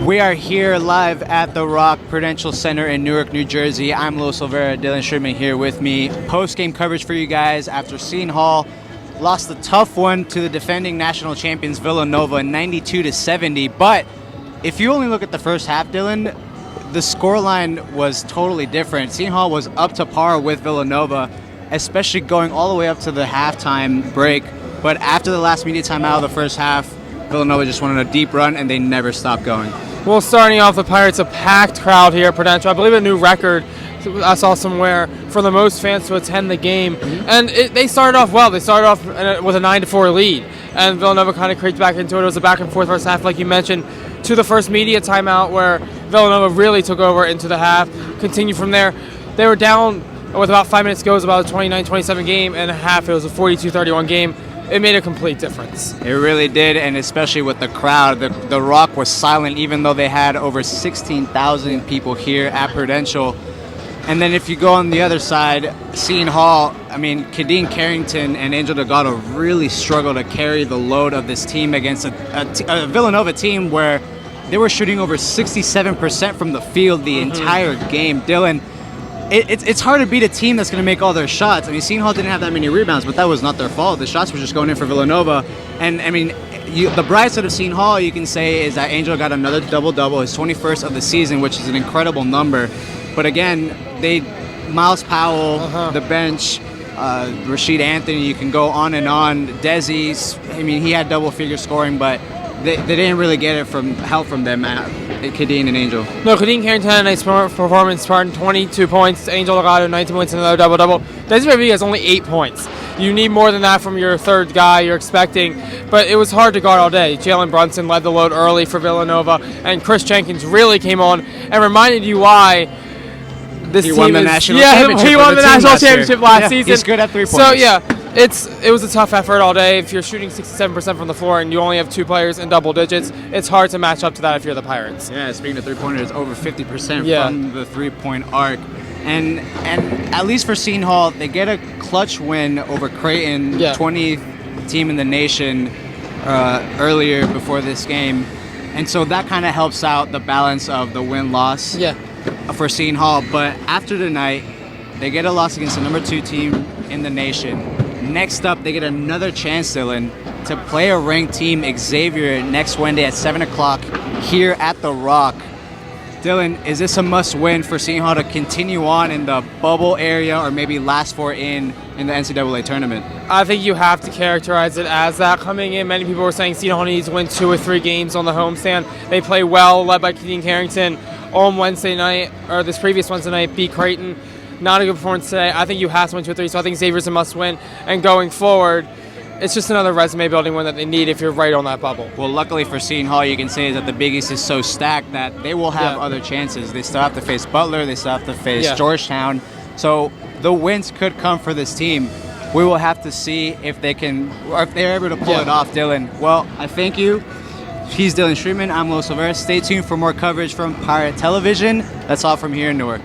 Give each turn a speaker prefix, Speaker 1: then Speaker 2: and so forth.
Speaker 1: We are here live at the Rock Prudential Center in Newark, New Jersey. I'm Olvera and Dylan Schreibman here with me. Post-game coverage for you guys after Seton Hall lost a tough one to the defending national champions Villanova 92-70. But if you only look at the first half, Dylan, the scoreline was totally different. Seton Hall was up to par with Villanova, especially going all the way up to the halftime break. But after the last media timeout of the first half, Villanova just went on a deep run, and they never stopped going.
Speaker 2: Well, starting off, the Pirates, a packed crowd here at Prudential. I believe a new record I saw somewhere for the most fans to attend the game. Mm-hmm. And they started off well. They started off with a 9-4 lead, and Villanova kind of creeped back into it. It was a back-and-forth first half, like you mentioned, to the first media timeout where Villanova really took over into the half, continued from there. They were down with about 5 minutes to go. It was about a 29-27 game, and a half, it was a 42-31 game. It made a complete difference.
Speaker 1: It really did, and especially with the crowd. The Rock was silent, even though they had over 16,000 people here at Prudential. And then if you go on the other side, Seton Hall, I mean, Kadeen Carrington and Angel Delgado really struggled to carry the load of this team against a Villanova team where they were shooting over 67% from the field the entire game. Dylan, it's hard to beat a team that's going to make all their shots. I mean, Seton Hall didn't have that many rebounds, but that was not their fault. The shots were just going in for Villanova. And, I mean, the bright side of Seton Hall, you can say, is that Angel got another double-double, his 21st of the season, which is an incredible number. But, again, Miles Powell, the bench, Rashid Anthony, you can go on and on. Desi's, I mean, he had double-figure scoring, but they didn't really get it from help from them, Kadeen and Angel.
Speaker 2: No, Kadeen Carrington had a nice performance, starting 22 points. Angel Delgado, 19 points, and another double-double. Desi Rodriguez has only 8 points. You need more than that from your third guy you're expecting, but it was hard to guard all day. Jalen Brunson led the load early for Villanova, and Chris Jenkins really came on and reminded you why this team
Speaker 1: won the national
Speaker 2: championship last season.
Speaker 1: He's good at 3 points.
Speaker 2: So, yeah. It was a tough effort all day. If you're shooting 67% from the floor and you only have 2 players in double digits, it's hard to match up to that if you're the Pirates.
Speaker 1: Yeah, speaking of three-pointers, over 50% from the three-point arc. And at least for Seton Hall, they get a clutch win over Creighton, 20th team in the nation, earlier before this game. And so that kind of helps out the balance of the win-loss for Seton Hall. But after tonight, they get a loss against the number 2 team in the nation. Next up, they get another chance, Dylan, to play a ranked team, Xavier, next Wednesday at 7 o'clock here at the Rock. Dylan, is this a must-win for Seton Hall to continue on in the bubble area or maybe last 4 in the NCAA tournament?
Speaker 2: I think you have to characterize it as that coming in. Many people were saying Seton Hall needs to win 2 or 3 games on the homestand. They play well, led by Kadeen Carrington on Wednesday night, or this previous Wednesday night, beat Creighton. Not a good performance today. I think you have to win 2 or 3, so I think Xavier's a must-win. And going forward, it's just another resume-building win that they need if you're right on that bubble.
Speaker 1: Well, luckily for Seton Hall, you can say that the Big East is so stacked that they will have other chances. They still have to face Butler. They still have to face Georgetown. So the wins could come for this team. We will have to see if they can, or if they're able to pull it off, Dylan. Well, I thank you. He's Dylan Schreibman. I'm Los Olvera. Stay tuned for more coverage from Pirate Television. That's all from here in Newark.